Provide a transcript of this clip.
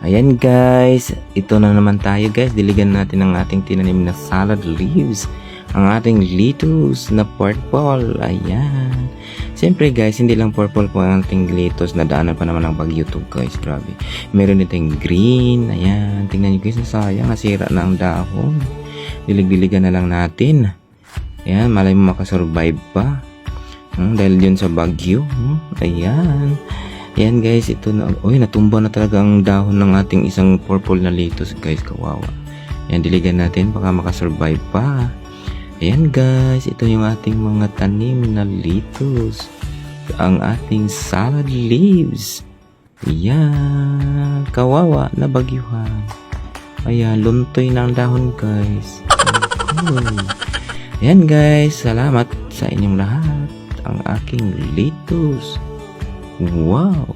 Ayan guys, ito na naman tayo guys. Diligan natin ang ating tinanim na salad leaves. Ang ating lettuce na purple. Ayan. Siyempre guys, hindi lang purple po ang ating lettuce. Nadaanan pa naman ang bagyo to guys. Grabe. Meron ditong green. Ayan. Tingnan nyo guys, nasayang. Nasira na ang dahon. Dilig-diligan na lang natin. Ayan. Malay mo makasurvive pa. Dahil yun sa bagyo. Ayan. Ayan guys, ito na. Uy, natumba na talaga ang dahon ng ating isang purple na lettuce guys. Kawawa. Ayan, diligan natin. Baka makasurvive pa. Ayan guys, ito yung ating mga tanim na lettuce. Ang ating salad leaves. Ayan. Kawawa, nabagyuhan. Ayan, luntoy na ang dahon guys. Ayan guys, salamat sa inyong lahat. Ang aking lettuce. Wow!